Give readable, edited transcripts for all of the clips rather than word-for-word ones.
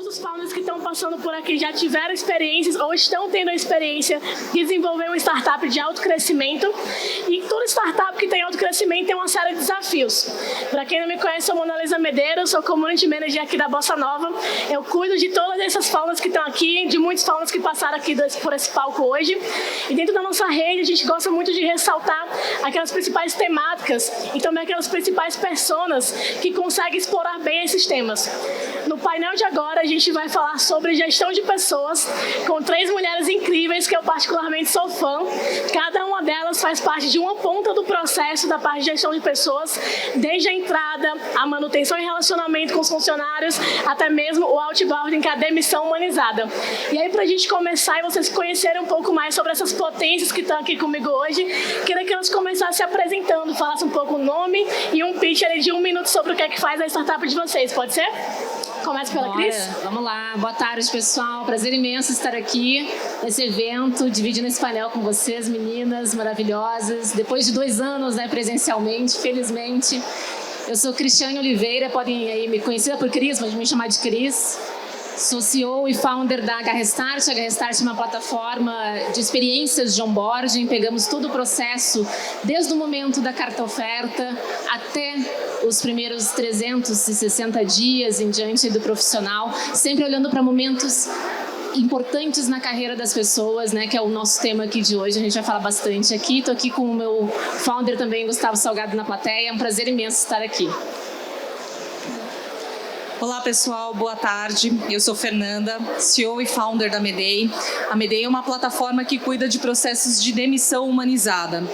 todos os founders que estão passando por aqui já tiveram experiências ou estão tendo a experiência de desenvolver uma startup de alto crescimento. E toda startup que tem alto crescimento tem uma série de desafios. Para quem não me conhece, sou Mona Lisa Medeiros, sou Community Manager aqui da Bossa Nova. Eu cuido de todas essas founders que estão aqui, de muitos founders que passaram aqui por esse palco hoje. E dentro da nossa rede, a gente gosta muito de ressaltar aquelas principais temáticas e também aquelas principais personas que conseguem explorar bem esses temas. No painel de agora, a gente vai falar sobre gestão de pessoas com 3 mulheres incríveis que eu particularmente sou fã. Cada uma delas faz parte de uma ponta do processo da parte de gestão de pessoas, desde a entrada, a manutenção e relacionamento com os funcionários, até mesmo o outbounding, que é a demissão humanizada. E aí, para a gente começar e vocês conhecerem um pouco mais sobre essas potências que estão aqui comigo hoje, queria que elas começassem se apresentando, falassem um pouco o nome e um pitch de 1 minuto sobre o que é que faz a startup de vocês, pode ser? Começa pela Cris? Vamos lá. Boa tarde, pessoal. Prazer imenso estar aqui nesse evento, dividindo esse painel com vocês, meninas maravilhosas. Depois de 2 anos, presencialmente, felizmente. Eu sou Cristiane Oliveira, podem aí me conhecer por Cris, pode me chamar de Cris. Sou CEO e founder da HRestart. A HRestart é uma plataforma de experiências de onboarding. Pegamos todo o processo, desde o momento da carta oferta até os primeiros 360 dias em diante do profissional, sempre olhando para momentos importantes na carreira das pessoas, que é o nosso tema aqui de hoje. A gente vai falar bastante aqui. Estou aqui com o meu founder também, Gustavo Salgado, na plateia. É um prazer imenso estar aqui. Olá pessoal, boa tarde. Eu sou Fernanda, CEO e founder da Medei. A Medei é uma plataforma que cuida de processos de demissão humanizada.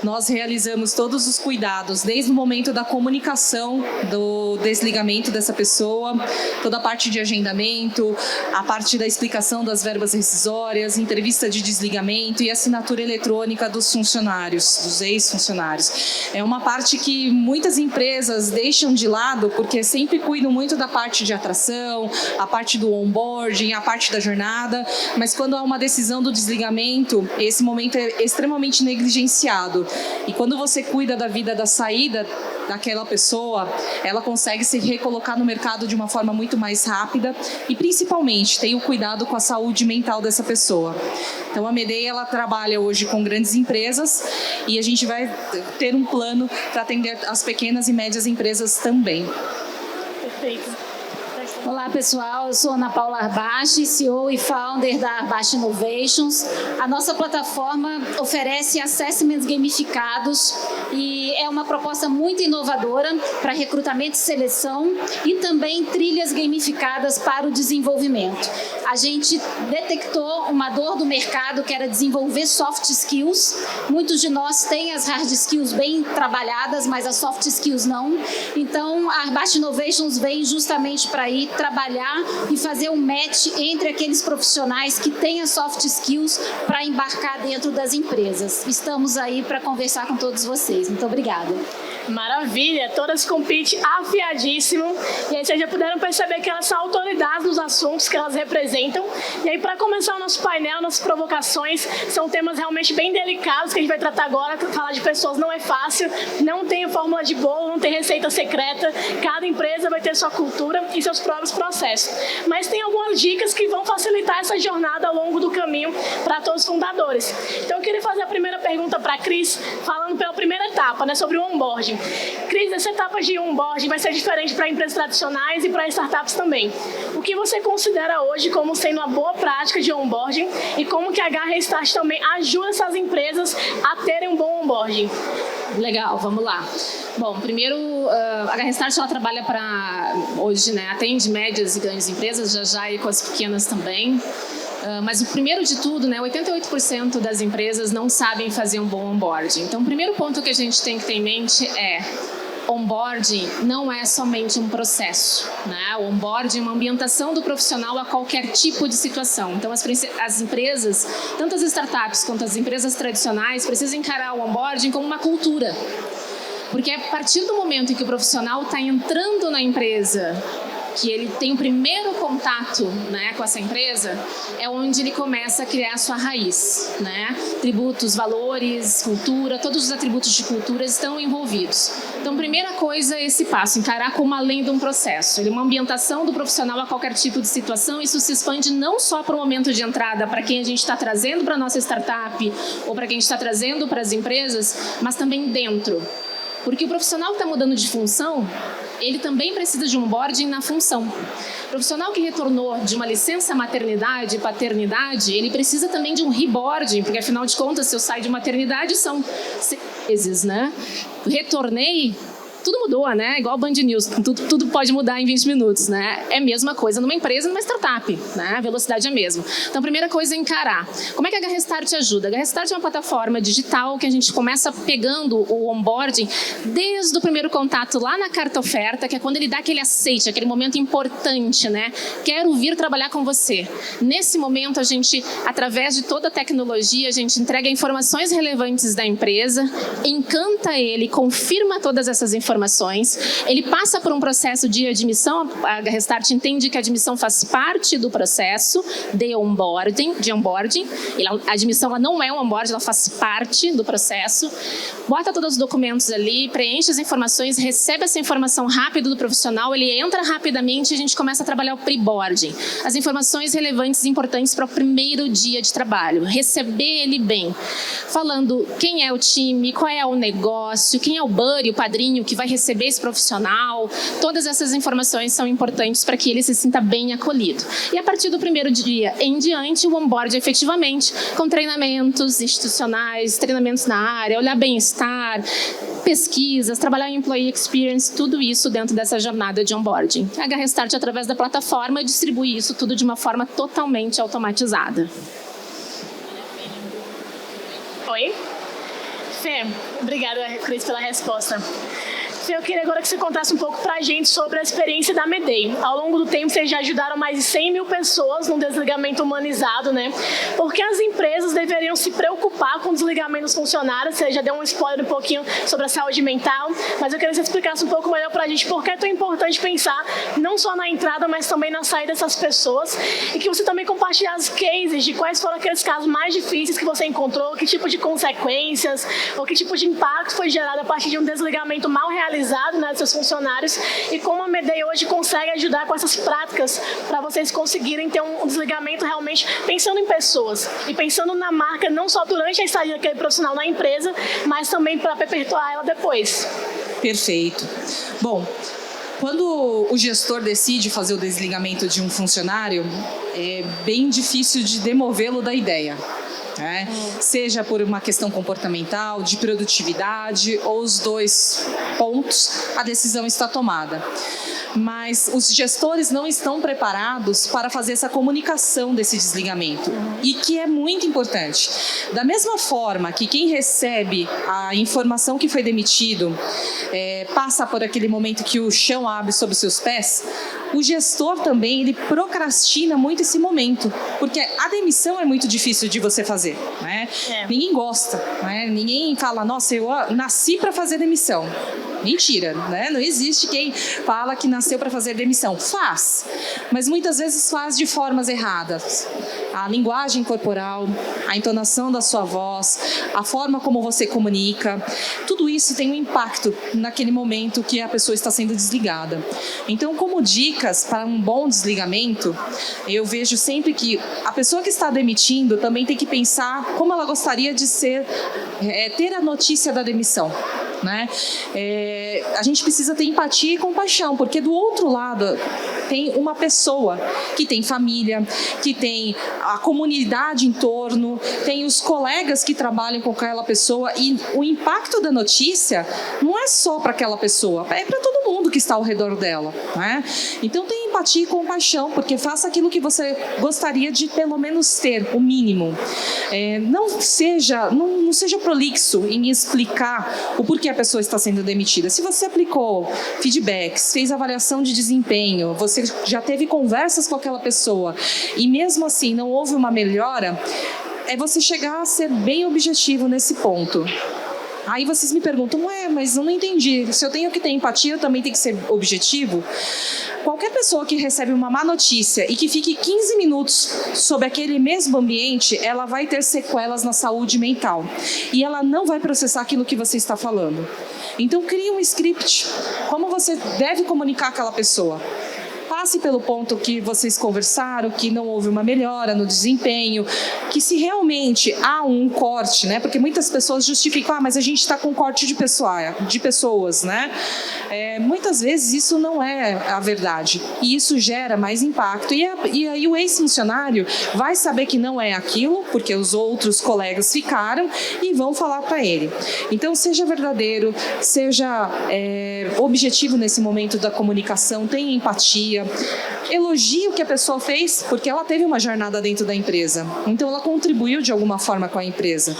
Nós realizamos todos os cuidados, desde o momento da comunicação, do desligamento dessa pessoa, toda a parte de agendamento, a parte da explicação das verbas rescisórias, entrevista de desligamento e assinatura eletrônica dos funcionários, dos ex-funcionários. É uma parte que muitas empresas deixam de lado porque sempre cuidam muito da parte de atração, a parte do onboarding, a parte da jornada, mas quando há uma decisão do desligamento, esse momento é extremamente negligenciado. E quando você cuida da vida da saída daquela pessoa, ela consegue se recolocar no mercado de uma forma muito mais rápida e principalmente tem o cuidado com a saúde mental dessa pessoa. Então a Medei, ela trabalha hoje com grandes empresas e a gente vai ter um plano para atender as pequenas e médias empresas também. Perfeito. Olá pessoal, eu sou Ana Paula Arbache, CEO e founder da Arbache Innovations. A nossa plataforma oferece assessments gamificados e é uma proposta muito inovadora para recrutamento e seleção e também trilhas gamificadas para o desenvolvimento. A gente detectou uma dor do mercado que era desenvolver soft skills. Muitos de nós têm as hard skills bem trabalhadas, mas as soft skills não. Então a Arbache Innovations vem justamente para ir trabalhar e fazer um match entre aqueles profissionais que têm as soft skills para embarcar dentro das empresas. Estamos aí para conversar com todos vocês. Muito obrigada. Maravilha, todas com pitch afiadíssimo. E aí vocês já puderam perceber que elas são autoridades nos assuntos que elas representam. E aí, para começar o nosso painel, nossas provocações, são temas realmente bem delicados que a gente vai tratar agora. Falar de pessoas não é fácil, não tem fórmula de bolo, não tem receita secreta. Cada empresa vai ter sua cultura e seus próprios processos. Mas tem algumas dicas que vão facilitar essa jornada ao longo do caminho para todos os fundadores. Então eu queria fazer a primeira pergunta para a Cris, falando pela primeira etapa, sobre o onboarding. Cris, essa etapa de onboarding vai ser diferente para empresas tradicionais e para startups também. O que você considera hoje como sendo uma boa prática de onboarding e como que a HRestart também ajuda essas empresas a terem um bom onboarding? Legal, vamos lá. Bom, primeiro, a HRestart ela trabalha para, hoje, atende médias e grandes empresas, já e com as pequenas também. Mas o primeiro de tudo, 88% das empresas não sabem fazer um bom onboarding. Então, o primeiro ponto que a gente tem que ter em mente é: onboarding não é somente um processo, O onboarding é uma ambientação do profissional a qualquer tipo de situação. Então, as empresas, tanto as startups quanto as empresas tradicionais, precisam encarar o onboarding como uma cultura. Porque a partir do momento em que o profissional está entrando na empresa que ele tem o primeiro contato, né, com essa empresa, é onde ele começa a criar a sua raiz, né? Tributos, valores, cultura, todos os atributos de cultura estão envolvidos. Então, primeira coisa é esse passo, encarar como além de um processo. Ele é uma ambientação do profissional a qualquer tipo de situação. Isso se expande não só para o momento de entrada, para quem a gente está trazendo para a nossa startup ou para quem a gente está trazendo para as empresas, mas também dentro. Porque o profissional que está mudando de função, ele também precisa de um onboarding na função. O profissional que retornou de uma licença maternidade e paternidade, ele precisa também de um reboarding, porque afinal de contas, se eu saio de maternidade, são 6 meses, né? Retornei, tudo mudou, né? Igual Band News, tudo pode mudar em 20 minutos, né? É a mesma coisa numa empresa, numa startup, né? A velocidade é a mesma. Então, a primeira coisa é encarar. Como é que a HRestart ajuda? A HRestart é uma plataforma digital que a gente começa pegando o onboarding desde o primeiro contato lá na carta oferta, que é quando ele dá aquele aceite, aquele momento importante, né? Quero vir trabalhar com você. Nesse momento, a gente, através de toda a tecnologia, a gente entrega informações relevantes da empresa, encanta ele, confirma todas essas informações, ele passa por um processo de admissão, a HRestart entende que a admissão faz parte do processo de onboarding, a admissão ela não é um onboarding, ela faz parte do processo, bota todos os documentos ali, preenche as informações, recebe essa informação rápido do profissional, ele entra rapidamente e a gente começa a trabalhar o pre-boarding, as informações relevantes e importantes para o primeiro dia de trabalho, receber ele bem, falando quem é o time, qual é o negócio, quem é o buddy, o padrinho que vai receber esse profissional, todas essas informações são importantes para que ele se sinta bem acolhido. E a partir do primeiro dia em diante, o onboard efetivamente, com treinamentos institucionais, treinamentos na área, olhar bem-estar, pesquisas, trabalhar em employee experience, tudo isso dentro dessa jornada de onboarding. A HRestart, através da plataforma, distribui isso tudo de uma forma totalmente automatizada. Oi? Fê, obrigada, Cris, pela resposta. Eu queria agora que você contasse um pouco pra gente sobre a experiência da Medei. Ao longo do tempo, vocês já ajudaram mais de 100 mil pessoas no desligamento humanizado, né? Porque as empresas deveriam se preocupar com o desligamento dos funcionários. Você já deu um spoiler um pouquinho sobre a saúde mental, mas eu queria que você explicasse um pouco melhor pra gente por que é tão importante pensar não só na entrada, mas também na saída dessas pessoas, e que você também compartilhasse cases de quais foram aqueles casos mais difíceis que você encontrou, que tipo de consequências ou que tipo de impacto foi gerado a partir de um desligamento mal realizado, né, dos seus funcionários, e como a Medei hoje consegue ajudar com essas práticas para vocês conseguirem ter um desligamento realmente pensando em pessoas e pensando na marca não só durante a estadia daquele profissional na empresa, mas também para perpetuar ela depois. Perfeito. Bom, quando o gestor decide fazer o desligamento de um funcionário, é bem difícil de demovê-lo da ideia. Seja por uma questão comportamental, de produtividade, ou os dois pontos, a decisão está tomada. Mas os gestores não estão preparados para fazer essa comunicação desse desligamento, e que é muito importante. Da mesma forma que quem recebe a informação que foi demitido passa por aquele momento que o chão abre sob os seus pés, o gestor também ele procrastina muito esse momento, porque a demissão é muito difícil de você fazer, né? Ninguém gosta, né? Ninguém fala, nossa, eu nasci para fazer demissão. Mentira, né? Não existe quem fala que nasceu para fazer demissão. Faz, mas muitas vezes faz de formas erradas. A linguagem corporal, a entonação da sua voz, a forma como você comunica, tudo isso tem um impacto naquele momento que a pessoa está sendo desligada. Então, como dicas para um bom desligamento, eu vejo sempre que a pessoa que está demitindo também tem que pensar como ela gostaria de ser, ter a notícia da demissão, né? A gente precisa ter empatia e compaixão, porque do outro lado tem uma pessoa que tem família, que tem a comunidade em torno, tem os colegas que trabalham com aquela pessoa, e o impacto da notícia não é só para aquela pessoa, é para todo mundo que está ao redor dela, né? Então tem empatia e compaixão, porque faça aquilo que você gostaria de pelo menos ter, o mínimo. Não seja prolixo em explicar o porquê a pessoa está sendo demitida. Se você aplicou feedbacks, fez avaliação de desempenho, você já teve conversas com aquela pessoa e mesmo assim não houve uma melhora, é você chegar a ser bem objetivo nesse ponto. Aí vocês me perguntam, mas eu não entendi. Se eu tenho que ter empatia, eu também tenho que ser objetivo? Qualquer pessoa que recebe uma má notícia e que fique 15 minutos sob aquele mesmo ambiente, ela vai ter sequelas na saúde mental. E ela não vai processar aquilo que você está falando. Então, crie um script. Como você deve comunicar aquela pessoa? Passe pelo ponto que vocês conversaram, que não houve uma melhora no desempenho, que se realmente há um corte, né? Porque muitas pessoas justificam, mas a gente está com corte de pessoas, né? Muitas vezes isso não é a verdade e isso gera mais impacto e aí o ex-funcionário vai saber que não é aquilo, porque os outros colegas ficaram e vão falar para ele. Então, seja verdadeiro, seja objetivo nesse momento da comunicação, tenha empatia, elogie o que a pessoa fez, porque ela teve uma jornada dentro da empresa, então ela contribuiu de alguma forma com a empresa.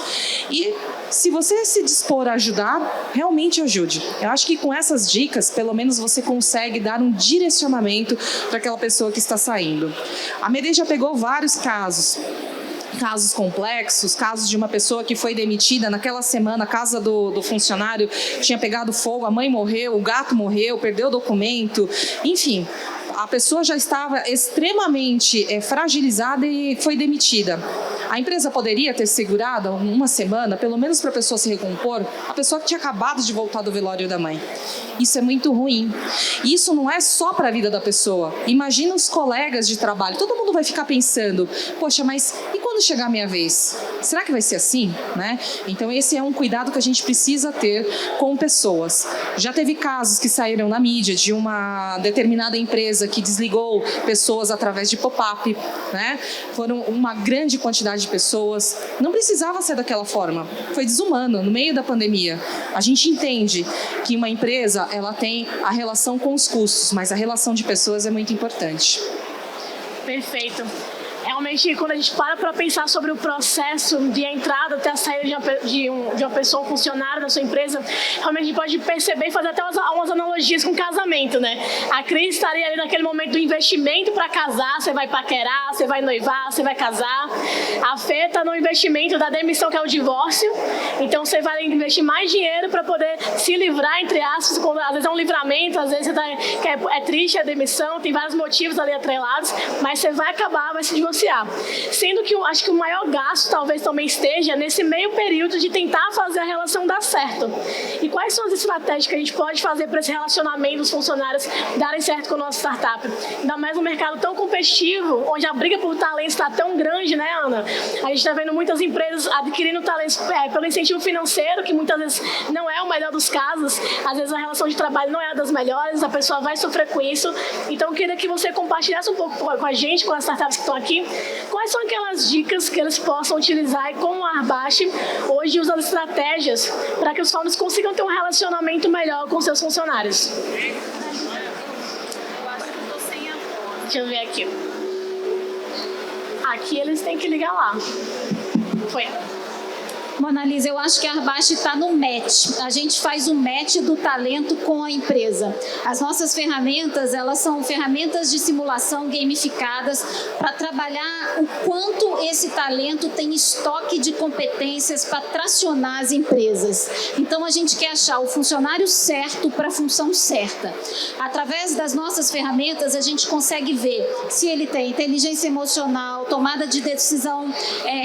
E se você se dispor a ajudar, realmente ajude. Eu acho que com essas dicas, pelo menos você consegue dar um direcionamento para aquela pessoa que está saindo. A Medei já pegou vários casos complexos, casos de uma pessoa que foi demitida naquela semana, a casa do funcionário tinha pegado fogo, a mãe morreu, o gato morreu, perdeu o documento, enfim. A pessoa já estava extremamente fragilizada e foi demitida. A empresa poderia ter segurado uma semana, pelo menos para a pessoa se recompor, a pessoa que tinha acabado de voltar do velório da mãe. Isso é muito ruim. Isso não é só para a vida da pessoa. Imagina os colegas de trabalho. Todo mundo vai ficar pensando, poxa, mas e quando chegar a minha vez? Será que vai ser assim? Né? Então esse é um cuidado que a gente precisa ter com pessoas. Já teve casos que saíram na mídia de uma determinada empresa que desligou pessoas através de pop-up, né? Foram uma grande quantidade de pessoas. Não precisava ser daquela forma. Foi desumano no meio da pandemia. A gente entende que uma empresa ela tem a relação com os custos, mas a relação de pessoas é muito importante. Perfeito. Realmente, quando a gente para pensar sobre o processo de entrada até a saída de uma pessoa, um funcionário da sua empresa, realmente a gente pode perceber e fazer até umas analogias com casamento, né? A Cris estaria ali naquele momento do investimento para casar, você vai paquerar, você vai noivar, você vai casar. A Fê está no investimento da demissão, que é o divórcio, então você vai investir mais dinheiro para poder se livrar, entre aspas, quando, às vezes é um livramento, às vezes é triste a demissão, tem vários motivos ali atrelados, mas você vai acabar, vai se divorciar. Sendo que eu acho que o maior gasto talvez também esteja nesse meio período de tentar fazer a relação dar certo. E quais são as estratégias que a gente pode fazer para esse relacionamento dos funcionários darem certo com a nossa startup? Ainda mais num mercado tão competitivo, onde a briga por talento está tão grande, né, Ana? A gente está vendo muitas empresas adquirindo talentos pelo incentivo financeiro, que muitas vezes não é o melhor dos casos. Às vezes a relação de trabalho não é das melhores, a pessoa vai sofrer com isso. Então eu queria que você compartilhasse um pouco com a gente, com as startups que estão aqui, quais são aquelas dicas que eles possam utilizar e como a Arbache hoje usa as estratégias para que os founders consigam ter um relacionamento melhor com seus funcionários. Deixa eu ver aqui. Aqui eles têm que ligar lá. Foi. Mona Lisa, eu acho que a Arbache está no match. A gente faz o match do talento com a empresa. As nossas ferramentas, elas são ferramentas de simulação gamificadas para trabalhar o quanto esse talento tem estoque de competências para tracionar as empresas. Então, a gente quer achar o funcionário certo para a função certa. Através das nossas ferramentas, a gente consegue ver se ele tem inteligência emocional, tomada de decisão,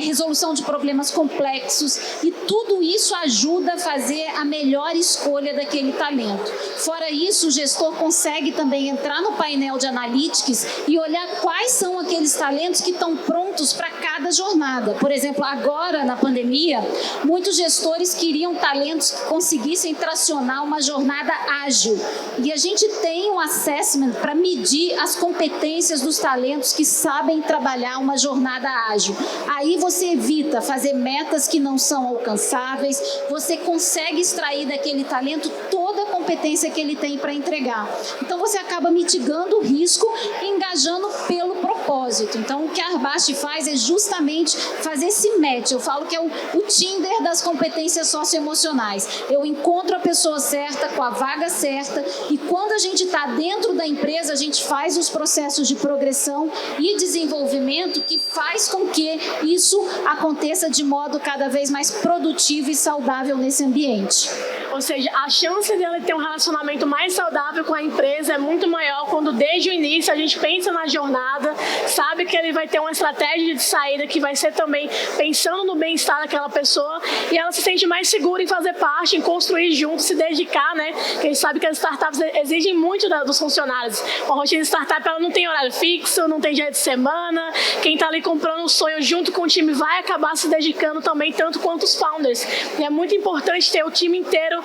resolução de problemas complexos, e tudo isso ajuda a fazer a melhor escolha daquele talento. Fora isso, o gestor consegue também entrar no painel de analytics e olhar quais são aqueles talentos que estão prontos para cada jornada. Por exemplo, agora na pandemia, muitos gestores queriam talentos que conseguissem tracionar uma jornada ágil. E a gente tem um assessment para medir as competências dos talentos que sabem trabalhar uma jornada ágil. Aí você evita fazer metas que não são alcançáveis, você consegue extrair daquele talento toda a competência competência que ele tem para entregar. Então você acaba mitigando o risco e engajando pelo propósito. Então o que a Arbache faz é justamente fazer esse match. Eu falo que é o Tinder das competências socioemocionais. Eu encontro a pessoa certa com a vaga certa e quando a gente está dentro da empresa, a gente faz os processos de progressão e desenvolvimento que faz com que isso aconteça de modo cada vez mais produtivo e saudável nesse ambiente. Ou seja, a chance dele ter um relacionamento mais saudável com a empresa é muito maior quando desde o início a gente pensa na jornada, sabe que ele vai ter uma estratégia de saída que vai ser também pensando no bem-estar daquela pessoa e ela se sente mais segura em fazer parte, em construir junto, se dedicar, né? Porque a gente sabe que as startups exigem muito dos funcionários. Uma rotina de startup ela não tem horário fixo, não tem dia de semana. Quem está ali comprando um sonho junto com o time vai acabar se dedicando também, tanto quanto os founders. E é muito importante ter o time inteiro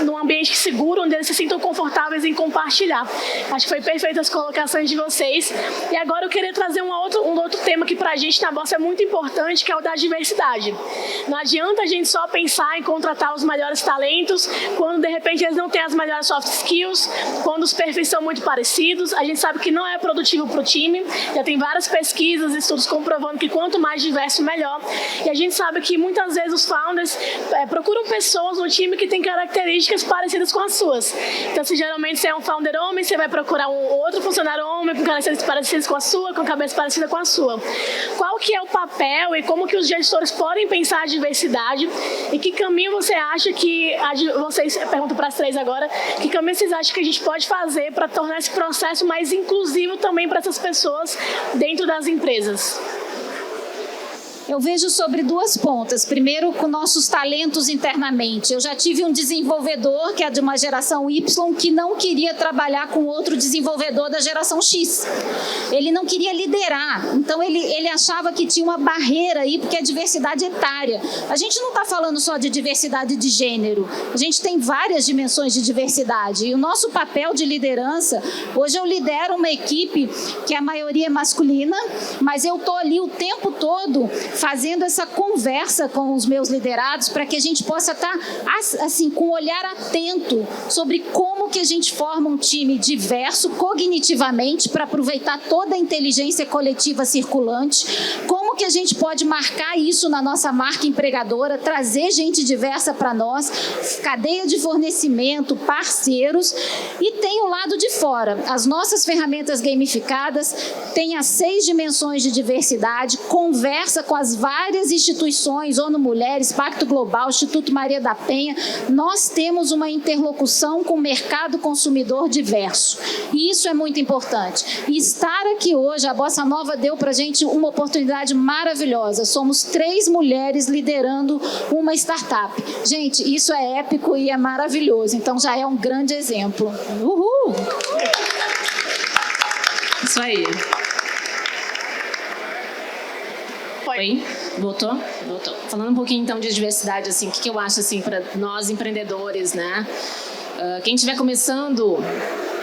num ambiente seguro, onde eles se sintam confortáveis em compartilhar. Acho que foi perfeita as colocações de vocês. E agora eu queria trazer um outro tema que pra gente na Bossa é muito importante, que é o da diversidade. Não adianta a gente só pensar em contratar os melhores talentos, quando de repente eles não têm as melhores soft skills, quando os perfis são muito parecidos. A gente sabe que não é produtivo para o time. Já tem várias pesquisas, estudos comprovando que quanto mais diverso, melhor. E a gente sabe que muitas vezes os founders procuram pessoas no time que têm características parecidas com as suas. Então, se geralmente você é um founder homem, você vai procurar um outro funcionário homem com características parecidas com a sua, com cabeça parecida com a sua. Qual que é o papel e como que os gestores podem pensar a diversidade e que caminho você acha que, vocês perguntam para as três agora, que caminho vocês acham que a gente pode fazer para tornar esse processo mais inclusivo também para essas pessoas dentro das empresas? Eu vejo sobre duas pontas. Primeiro, com nossos talentos internamente. Eu já tive um desenvolvedor, que é de uma geração Y, que não queria trabalhar com outro desenvolvedor da geração X. Ele não queria liderar. Então, ele achava que tinha uma barreira aí, porque é diversidade etária. A gente não está falando só de diversidade de gênero. A gente tem várias dimensões de diversidade. E o nosso papel de liderança, hoje eu lidero uma equipe que a maioria é masculina, mas eu estou ali o tempo todo fazendo essa conversa com os meus liderados para que a gente possa estar assim, com um olhar atento sobre como que a gente forma um time diverso cognitivamente para aproveitar toda a inteligência coletiva circulante, como que a gente pode marcar isso na nossa marca empregadora, trazer gente diversa para nós, cadeia de fornecimento, parceiros, e tem o lado de fora. As nossas ferramentas gamificadas têm as 6 dimensões de diversidade, conversa com as várias instituições, ONU Mulheres, Pacto Global, Instituto Maria da Penha. Nós temos uma interlocução com o mercado consumidor diverso. E isso é muito importante. E estar aqui hoje, a Bossa Nova deu para a gente uma oportunidade maravilhosa. Somos 3 mulheres liderando uma startup. Gente, isso é épico e é maravilhoso. Então já é um grande exemplo. Uhul! Isso aí. Oi? Voltou? Voltou. Falando um pouquinho então de diversidade, assim, o que eu acho assim para nós empreendedores, né? Quem estiver começando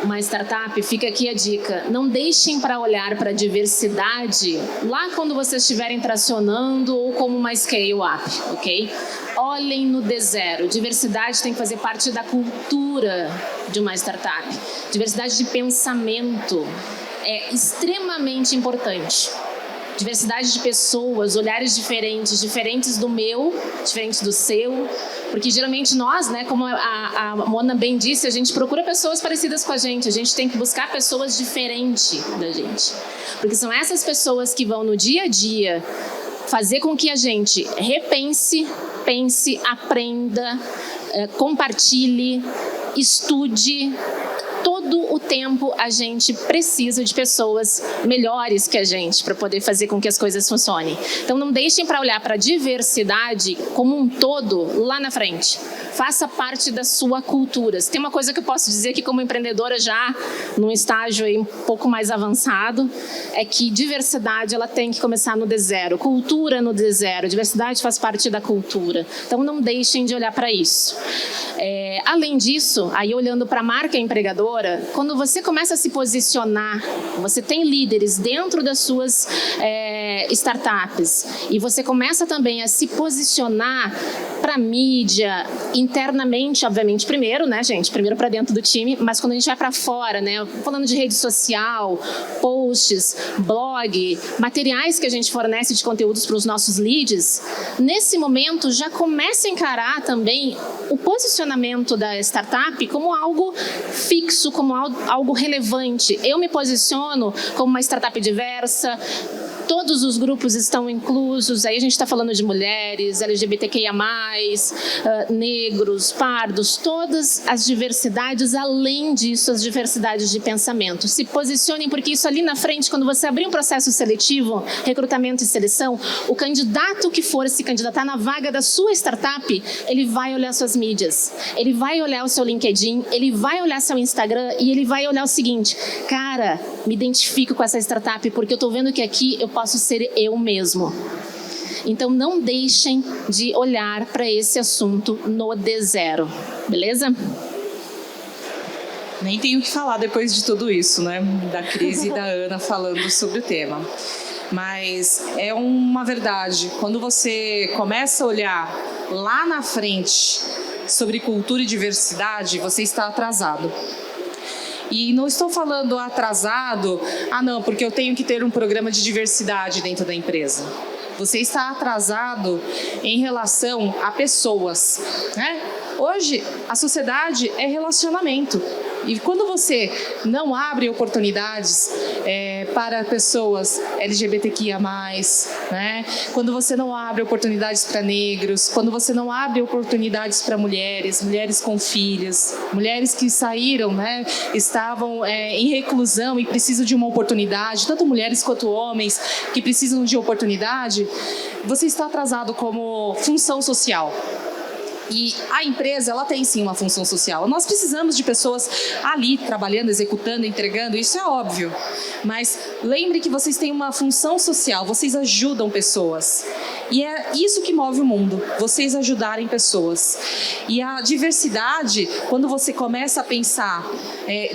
uma startup, fica aqui a dica. Não deixem para olhar para a diversidade lá quando vocês estiverem tracionando ou como uma scale-up, ok? Olhem no D0. Diversidade tem que fazer parte da cultura de uma startup. Diversidade de pensamento é extremamente importante. Diversidade de pessoas, olhares diferentes do meu, diferentes do seu, porque geralmente nós, né, como a Mona bem disse, a gente procura pessoas parecidas com a gente tem que buscar pessoas diferentes da gente, porque são essas pessoas que vão no dia a dia fazer com que a gente repense, pense, aprenda, compartilhe, estude. Todo o tempo a gente precisa de pessoas melhores que a gente para poder fazer com que as coisas funcionem. Então não deixem para olhar para a diversidade como um todo lá na frente. Faça parte da sua cultura. Se tem uma coisa que eu posso dizer que como empreendedora já num estágio aí um pouco mais avançado, é que diversidade ela tem que começar no D0, cultura no D0, diversidade faz parte da cultura. Então não deixem de olhar para isso. Além disso, aí olhando para a marca empregadora, quando você começa a se posicionar, você tem líderes dentro das suas startups e você começa também a se posicionar para a mídia, internamente, obviamente, primeiro, né, gente? Primeiro para dentro do time, mas quando a gente vai para fora, né? Falando de rede social, posts, blog, materiais que a gente fornece de conteúdos para os nossos leads, nesse momento já começa a encarar também o posicionamento da startup como algo fixo, como algo relevante. Eu me posiciono como uma startup diversa, todos os grupos estão inclusos, aí a gente está falando de mulheres, LGBTQIA+, negros, pardos, todas as diversidades, além disso, as diversidades de pensamento. Se posicionem, porque isso ali na frente, quando você abrir um processo seletivo, recrutamento e seleção, o candidato que for se candidatar na vaga da sua startup, ele vai olhar suas mídias, ele vai olhar o seu LinkedIn, ele vai olhar seu Instagram e ele vai olhar o seguinte: cara, me identifico com essa startup porque eu estou vendo que aqui eu posso ser eu mesmo. Então não deixem de olhar para esse assunto no D0, beleza? Nem tenho o que falar depois de tudo isso, né? Da Cris e da Ana falando sobre o tema. Mas é uma verdade, quando você começa a olhar lá na frente sobre cultura e diversidade, você está atrasado. E não estou falando atrasado, não, porque eu tenho que ter um programa de diversidade dentro da empresa. Você está atrasado em relação a pessoas, né? Hoje, a sociedade é relacionamento. E quando você não abre oportunidades para pessoas LGBTQIA+, né? Quando você não abre oportunidades para negros, quando você não abre oportunidades para mulheres, mulheres com filhas, mulheres que saíram, né? Estavam em reclusão e precisam de uma oportunidade, tanto mulheres quanto homens que precisam de oportunidade, você está atrasado como função social. E a empresa, ela tem sim uma função social. Nós precisamos de pessoas ali trabalhando, executando, entregando, isso é óbvio. Mas lembre que vocês têm uma função social, vocês ajudam pessoas. E é isso que move o mundo, vocês ajudarem pessoas. E a diversidade, quando você começa a pensar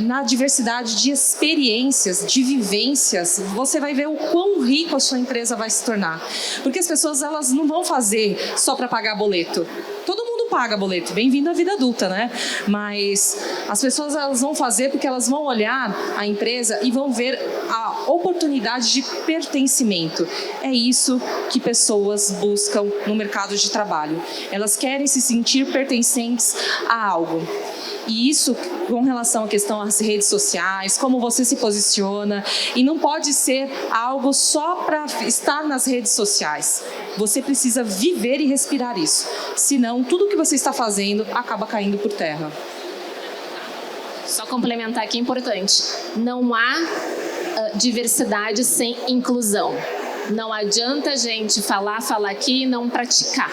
na diversidade de experiências, de vivências, você vai ver o quão rico a sua empresa vai se tornar. Porque as pessoas, elas não vão fazer só para pagar boleto. Todo mundo paga boleto, bem-vindo à vida adulta, né? Mas as pessoas, elas vão fazer porque elas vão olhar a empresa e vão ver a oportunidade de pertencimento. É isso que pessoas buscam no mercado de trabalho. Elas querem se sentir pertencentes a algo. E isso com relação à questão das redes sociais, como você se posiciona, e não pode ser algo só para estar nas redes sociais. Você precisa viver e respirar isso. Senão, tudo que você está fazendo acaba caindo por terra. Só complementar aqui, importante. Não há diversidade sem inclusão. Não adianta a gente falar aqui e não praticar.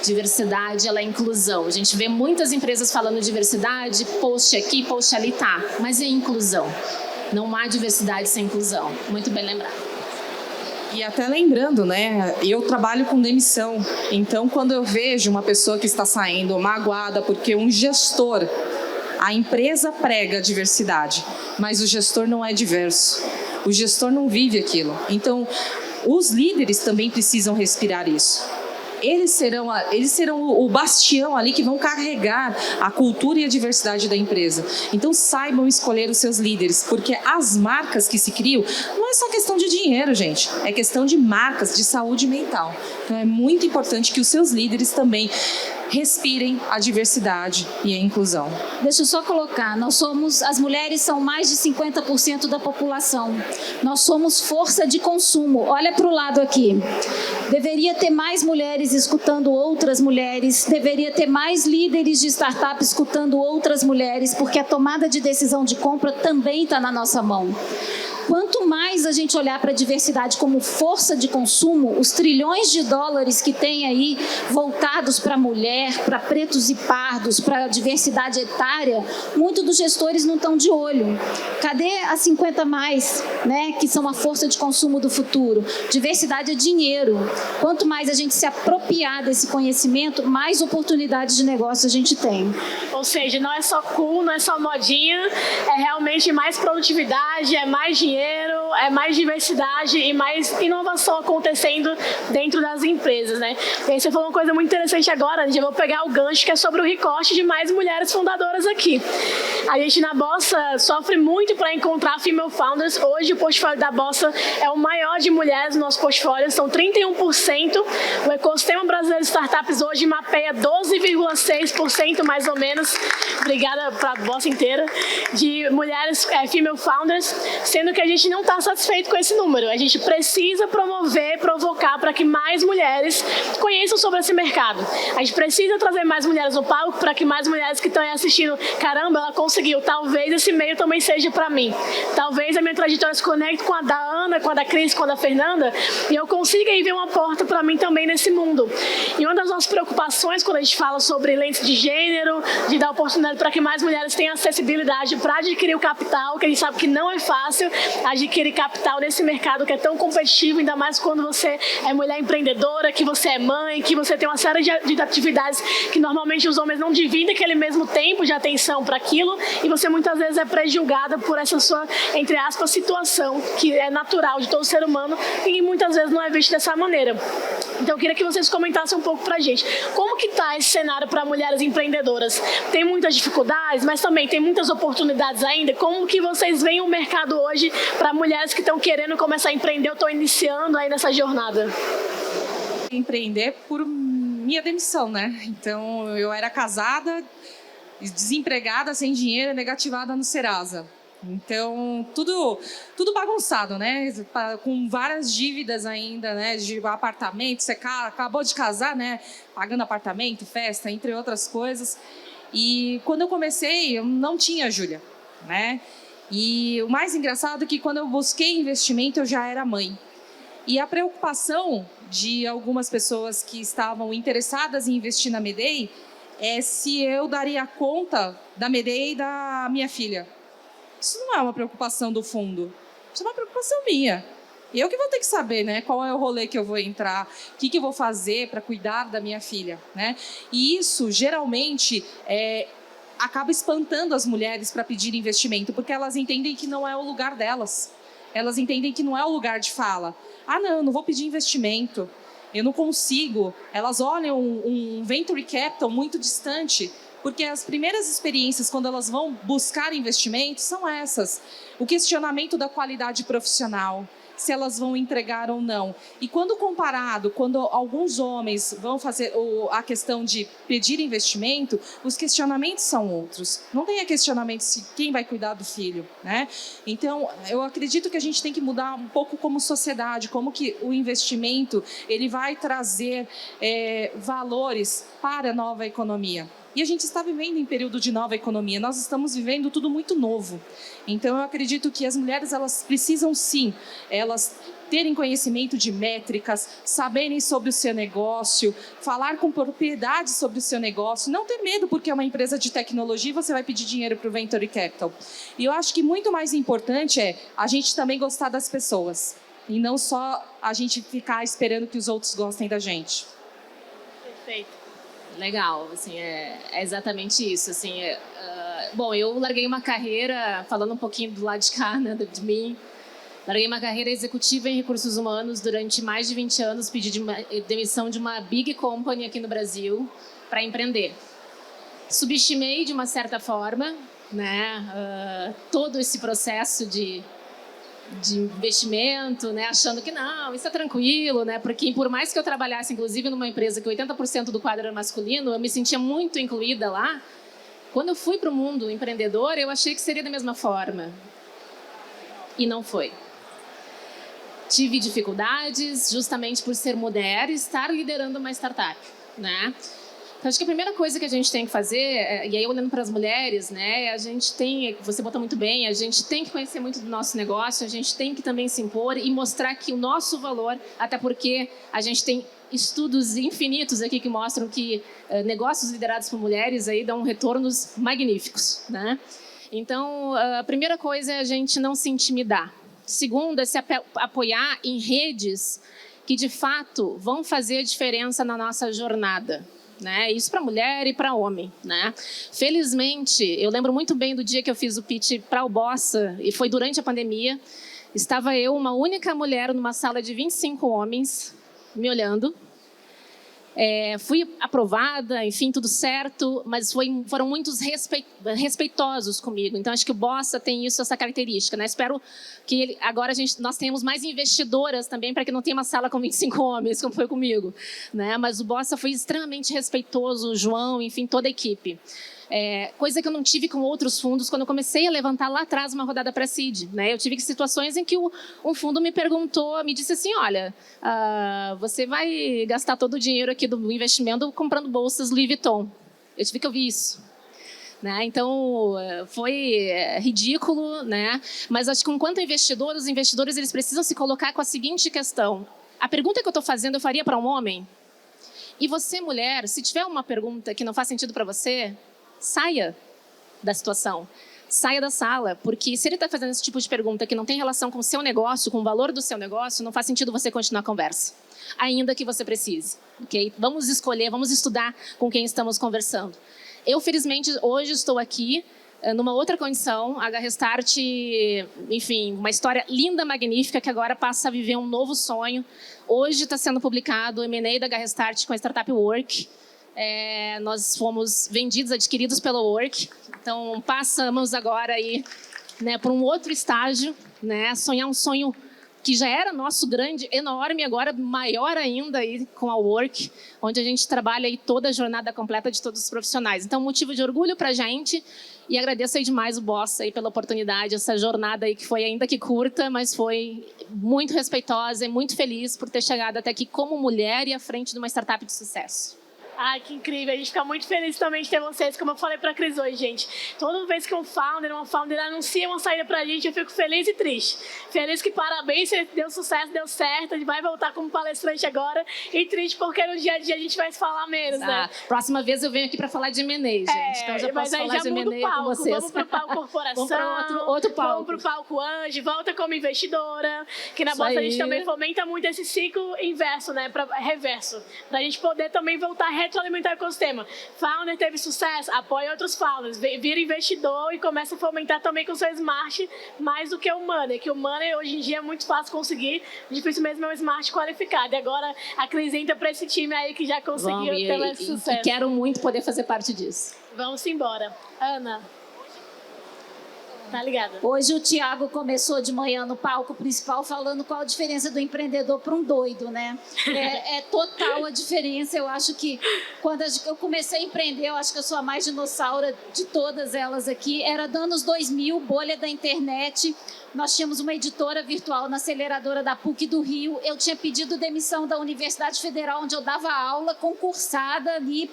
Diversidade, ela é inclusão. A gente vê muitas empresas falando diversidade, post aqui, post ali, tá. Mas é inclusão. Não há diversidade sem inclusão. Muito bem lembrado. E até lembrando, né, eu trabalho com demissão. Então, quando eu vejo uma pessoa que está saindo magoada porque um gestor, a empresa prega a diversidade, mas o gestor não é diverso. O gestor não vive aquilo. Então, os líderes também precisam respirar isso. Eles serão o bastião ali que vão carregar a cultura e a diversidade da empresa. Então saibam escolher os seus líderes, porque as marcas que se criam não é só questão de dinheiro, gente. É questão de marcas, de saúde mental. Então é muito importante que os seus líderes também respirem a diversidade e a inclusão. Deixa eu só colocar, as mulheres são mais de 50% da população. Nós somos força de consumo. Olha para o lado aqui. Deveria ter mais mulheres escutando outras mulheres, deveria ter mais líderes de startup escutando outras mulheres, porque a tomada de decisão de compra também está na nossa mão. Quanto mais a gente olhar para a diversidade como força de consumo, os trilhões de dólares que tem aí voltados para a mulher, para pretos e pardos, para a diversidade etária, muitos dos gestores não estão de olho. Cadê as 50 mais, né, que são a força de consumo do futuro? Diversidade é dinheiro. Quanto mais a gente se apropriar desse conhecimento, mais oportunidades de negócio a gente tem. Ou seja, não é só cool, não é só modinha, é realmente mais produtividade, é mais dinheiro, é mais diversidade e mais inovação acontecendo dentro das empresas, né? E aí você falou uma coisa muito interessante agora, já vou pegar o gancho que é sobre o recorte de mais mulheres fundadoras aqui. A gente na Bossa sofre muito para encontrar female founders. Hoje o portfólio da Bossa é o maior de mulheres no nosso portfólio, são 31%. O ecossistema brasileiro de startups hoje mapeia 12,6% mais ou menos, obrigada para a Bossa inteira, de mulheres female founders, sendo que a gente não está satisfeito com esse número. A gente precisa promover, provocar para que mais mulheres conheçam sobre esse mercado. A gente precisa trazer mais mulheres no palco para que mais mulheres que estão aí assistindo, caramba, ela conseguiu, talvez esse meio também seja para mim. Talvez a minha trajetória se conecte com a da Ana, com a da Cris, com a da Fernanda, e eu consiga aí ver uma porta para mim também nesse mundo. E uma das nossas preocupações quando a gente fala sobre lentes de gênero, de dar oportunidade para que mais mulheres tenham acessibilidade para adquirir o capital, que a gente sabe que não é fácil adquirir capital nesse mercado que é tão competitivo, ainda mais quando você é mulher empreendedora, que você é mãe, que você tem uma série de atividades que normalmente os homens não dividem aquele mesmo tempo de atenção para aquilo, e você muitas vezes é prejulgada por essa sua, entre aspas, situação, que é natural de todo ser humano e muitas vezes não é vista dessa maneira. Então eu queria que vocês comentassem um pouco pra gente. Como que tá esse cenário para mulheres empreendedoras? Tem muitas dificuldades, mas também tem muitas oportunidades ainda. Como que vocês veem o mercado hoje para mulheres que estão querendo começar a empreender ou estão iniciando aí nessa jornada? Empreender por minha demissão, né? Então, eu era casada, desempregada, sem dinheiro, negativada no Serasa. Então, tudo bagunçado, né? Com várias dívidas ainda, né? De apartamento, você acabou de casar, né? Pagando apartamento, festa, entre outras coisas. E quando eu comecei, eu não tinha Júlia, né? E o mais engraçado é que quando eu busquei investimento, eu já era mãe. E a preocupação de algumas pessoas que estavam interessadas em investir na Medei é se eu daria conta da Medei e da minha filha. Isso não é uma preocupação do fundo, isso é uma preocupação minha. Eu que vou ter que saber, né, qual é o rolê que eu vou entrar, o que eu vou fazer para cuidar da minha filha, né? E isso, geralmente, acaba espantando as mulheres para pedir investimento, porque elas entendem que não é o lugar delas. Elas entendem que não é o lugar de fala. Ah, não vou pedir investimento, eu não consigo. Elas olham um venture capital muito distante, porque as primeiras experiências, quando elas vão buscar investimento, são essas. O questionamento da qualidade profissional, se elas vão entregar ou não. E quando comparado, quando alguns homens vão fazer a questão de pedir investimento, os questionamentos são outros. Não tem questionamento se quem vai cuidar do filho, né? Então, eu acredito que a gente tem que mudar um pouco como sociedade, como que o investimento ele vai trazer valores para a nova economia. E a gente está vivendo em período de nova economia, nós estamos vivendo tudo muito novo. Então, eu acredito que as mulheres elas precisam, sim, elas terem conhecimento de métricas, saberem sobre o seu negócio, falar com propriedade sobre o seu negócio, não ter medo porque é uma empresa de tecnologia e você vai pedir dinheiro para o Venture Capital. E eu acho que muito mais importante é a gente também gostar das pessoas e não só a gente ficar esperando que os outros gostem da gente. Perfeito. Legal, assim, é exatamente isso, assim, bom, eu larguei uma carreira, falando um pouquinho do lado de cá, né, de mim, larguei uma carreira executiva em recursos humanos durante mais de 20 anos, pedi demissão de uma big company aqui no Brasil para empreender. Subestimei de uma certa forma, né, todo esse processo de investimento, né, achando que não, isso é tranquilo, né, porque por mais que eu trabalhasse, inclusive, numa empresa que 80% do quadro era masculino, eu me sentia muito incluída lá. Quando eu fui para o mundo empreendedor, eu achei que seria da mesma forma. E não foi. Tive dificuldades justamente por ser mulher e estar liderando uma startup, né? Então, acho que a primeira coisa que a gente tem que fazer, e aí olhando para as mulheres, né, a gente tem, você botou muito bem, a gente tem que conhecer muito do nosso negócio, a gente tem que também se impor e mostrar que o nosso valor, até porque a gente tem estudos infinitos aqui que mostram que negócios liderados por mulheres aí dão retornos magníficos, né? Então, a primeira coisa é a gente não se intimidar. Segundo, é se apoiar em redes que, de fato, vão fazer diferença na nossa jornada. né? Isso para mulher e para homem, né? Felizmente, eu lembro muito bem do dia que eu fiz o pitch para o Bossa, e foi durante a pandemia. Estava eu, uma única mulher, numa sala de 25 homens, me olhando. Fui aprovada, enfim, tudo certo, mas foram muitos respeitosos comigo. Então, acho que o Bossa tem essa característica, né? Espero que agora nós tenhamos mais investidoras também, para que não tenha uma sala com 25 homens, como foi comigo, né? Mas o Bossa foi extremamente respeitoso, o João, enfim, toda a equipe. Coisa que eu não tive com outros fundos quando eu comecei a levantar lá atrás uma rodada para seed, né? Eu tive situações em que um fundo me disse assim, olha, você vai gastar todo o dinheiro aqui do investimento comprando bolsas Louis Vuitton. Eu tive que ouvir isso. Né? Então, foi ridículo, né? Mas acho que enquanto investidor, os investidores eles precisam se colocar com a seguinte questão. A pergunta que eu estou fazendo eu faria para um homem? E você, mulher, se tiver uma pergunta que não faz sentido para você, saia da situação, saia da sala, porque se ele está fazendo esse tipo de pergunta que não tem relação com o seu negócio, com o valor do seu negócio, não faz sentido você continuar a conversa, ainda que você precise, ok? Vamos escolher, vamos estudar com quem estamos conversando. Eu, felizmente, hoje estou aqui numa outra condição, a Restart, enfim, uma história linda, magnífica, que agora passa a viver um novo sonho. Hoje está sendo publicado o M&A da Restart com a startup Work. Nós fomos vendidos, adquiridos pela Work, então passamos agora aí, né, por um outro estágio, né, sonhar um sonho que já era nosso grande, enorme, agora maior ainda aí com a Work, onde a gente trabalha aí toda a jornada completa de todos os profissionais. Então, motivo de orgulho para a gente, e agradeço aí demais o Bossa aí pela oportunidade, essa jornada aí que foi ainda que curta, mas foi muito respeitosa e muito feliz por ter chegado até aqui como mulher e à frente de uma startup de sucesso. Ai, que incrível. A gente fica muito feliz também de ter vocês. Como eu falei pra Cris hoje, gente. Toda vez que uma founder anuncia uma saída pra gente, eu fico feliz e triste. Feliz que parabéns, deu sucesso, deu certo. A gente vai voltar como palestrante agora. E triste porque no dia a dia a gente vai se falar menos, né? Próxima vez eu venho aqui pra falar de M&A, gente. Então já posso falar de M&A com vocês. Vamos pro palco corporação. Vamos pra outro palco. Vamos pro palco anjo. Volta como investidora. Que na Bossa a gente também fomenta muito esse ciclo inverso, né? Reverso. Pra gente poder também voltar a retroalimentar o ecossistema. Founder teve sucesso, apoia outros founders, vira investidor e começa a fomentar também com o seu smart mais do que o money, que o money hoje em dia é muito fácil conseguir, difícil mesmo é um smart qualificado. E agora a Cris entra para esse time aí que já conseguiu ter esse sucesso. E quero muito poder fazer parte disso. Vamos embora. Ana. Tá ligada? Hoje o Thiago começou de manhã no palco principal falando qual a diferença do empreendedor para um doido, né? É total a diferença. Eu acho que quando eu comecei a empreender, eu acho que eu sou a mais dinossauro de todas elas aqui. Era dos anos 2000, bolha da internet. Nós tínhamos uma editora virtual na aceleradora da PUC do Rio. Eu tinha pedido demissão da Universidade Federal, onde eu dava aula, concursada ali.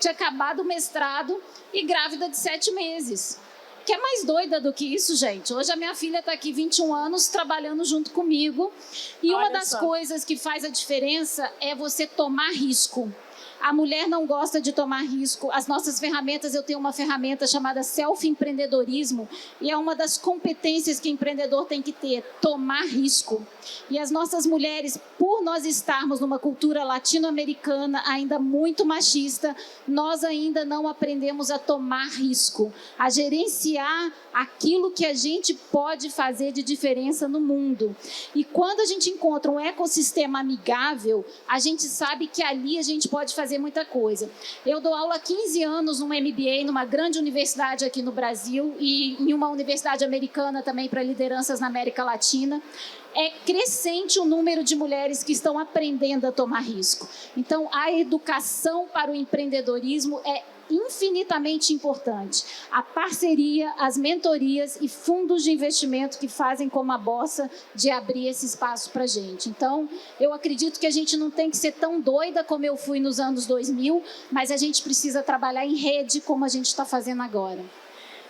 Tinha acabado o mestrado e grávida de 7 meses. Que é mais doida do que isso, gente? Hoje a minha filha está aqui 21 anos trabalhando junto comigo. E uma das coisas que faz a diferença é você tomar risco. A mulher não gosta de tomar risco. As nossas ferramentas, eu tenho uma ferramenta chamada self-empreendedorismo e é uma das competências que o empreendedor tem que ter, tomar risco. E as nossas mulheres, por nós estarmos numa cultura latino-americana ainda muito machista, nós ainda não aprendemos a tomar risco, a gerenciar aquilo que a gente pode fazer de diferença no mundo. E quando a gente encontra um ecossistema amigável, a gente sabe que ali a gente pode fazer muita coisa. Eu dou aula há 15 anos num MBA, numa grande universidade aqui no Brasil e em uma universidade americana também para lideranças na América Latina. É crescente o número de mulheres que estão aprendendo a tomar risco. Então, a educação para o empreendedorismo é infinitamente importante. A parceria, as mentorias e fundos de investimento que fazem como a Bossa de abrir esse espaço para a gente. Então, eu acredito que a gente não tem que ser tão doida como eu fui nos anos 2000, mas a gente precisa trabalhar em rede como a gente está fazendo agora.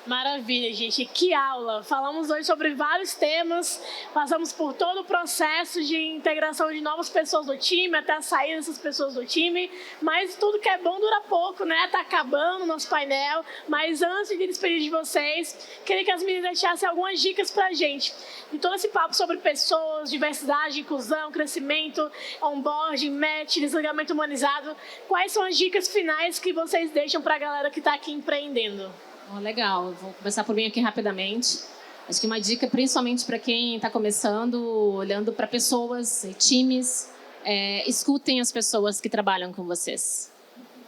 Maravilha, gente. Que aula! Falamos hoje sobre vários temas, passamos por todo o processo de integração de novas pessoas do time, até a saída dessas pessoas do time, mas tudo que é bom dura pouco, né? Tá acabando o nosso painel, mas antes de despedir de vocês, queria que as meninas deixassem algumas dicas pra gente. De todo esse papo sobre pessoas, diversidade, inclusão, crescimento, onboarding, match, desligamento humanizado, quais são as dicas finais que vocês deixam pra galera que tá aqui empreendendo? Legal, vou começar por mim aqui rapidamente. Acho que uma dica, principalmente para quem está começando, olhando para pessoas e times, escutem as pessoas que trabalham com vocês.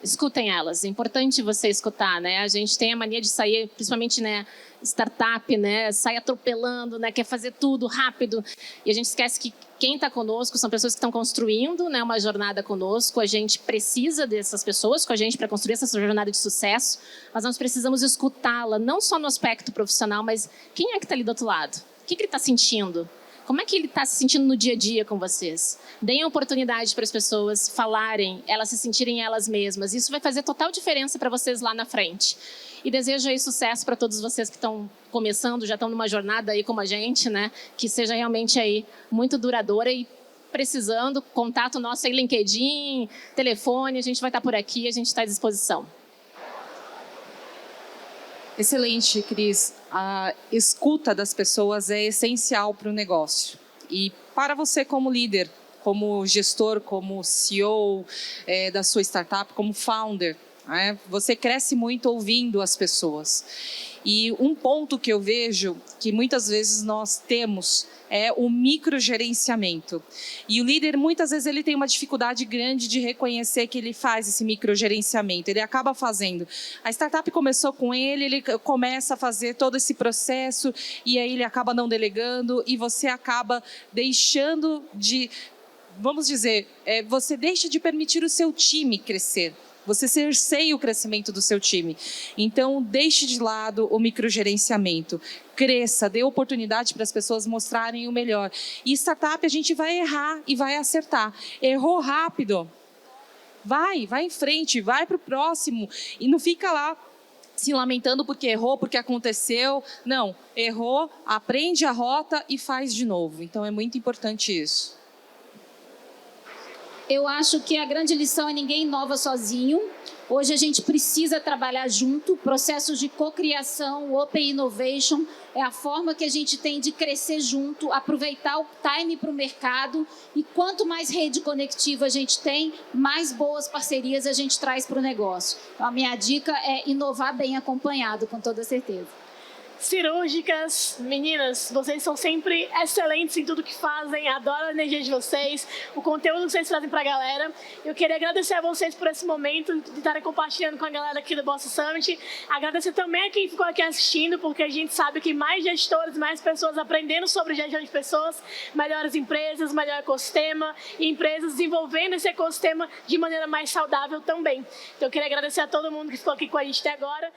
Escutem elas, é importante você escutar, né? A gente tem a mania de sair, principalmente, né, startup, né, sai atropelando, né, quer fazer tudo rápido, e a gente esquece que quem está conosco são pessoas que estão construindo, né, uma jornada conosco. A gente precisa dessas pessoas com a gente para construir essa jornada de sucesso, mas nós precisamos escutá-la, não só no aspecto profissional, mas quem é que está ali do outro lado? O que ele está sentindo? Como é que ele está se sentindo no dia a dia com vocês? Deem a oportunidade para as pessoas falarem, elas se sentirem elas mesmas. Isso vai fazer total diferença para vocês lá na frente. E desejo aí sucesso para todos vocês que estão começando, já estão numa jornada aí como a gente, né? Que seja realmente aí muito duradoura e precisando, contato nosso aí, LinkedIn, telefone, a gente vai estar por aqui, a gente está à disposição. Excelente, Cris. A escuta das pessoas é essencial para o negócio. E para você como líder, como gestor, como CEO da sua startup, como founder, você cresce muito ouvindo as pessoas. E um ponto que eu vejo que muitas vezes nós temos é o microgerenciamento. E o líder, muitas vezes, ele tem uma dificuldade grande de reconhecer que ele faz esse microgerenciamento. Ele acaba fazendo. A startup começou com ele, ele começa a fazer todo esse processo e aí ele acaba não delegando e você acaba deixando de, vamos dizer, você deixa de permitir o seu time crescer. Você cerceia o crescimento do seu time. Então, deixe de lado o microgerenciamento. Cresça, dê oportunidade para as pessoas mostrarem o melhor. E startup, a gente vai errar e vai acertar. Errou rápido. Vai em frente, vai para o próximo. E não fica lá se lamentando porque errou, porque aconteceu. Não, errou, aprende a rota e faz de novo. Então, é muito importante isso. Eu acho que a grande lição é ninguém inova sozinho. Hoje a gente precisa trabalhar junto. Processos de cocriação, open innovation, é a forma que a gente tem de crescer junto, aproveitar o time para o mercado. E quanto mais rede conectiva a gente tem, mais boas parcerias a gente traz para o negócio. Então, a minha dica é inovar bem acompanhado, com toda certeza. Cirúrgicas, meninas, vocês são sempre excelentes em tudo que fazem, adoro a energia de vocês, o conteúdo que vocês trazem pra galera. Eu queria agradecer a vocês por esse momento, de estarem compartilhando com a galera aqui do Boston Summit. Agradecer também a quem ficou aqui assistindo, porque a gente sabe que mais gestores, mais pessoas aprendendo sobre gestão de pessoas, melhores empresas, melhor ecossistema e empresas desenvolvendo esse ecossistema de maneira mais saudável também. Então eu queria agradecer a todo mundo que ficou aqui com a gente até agora.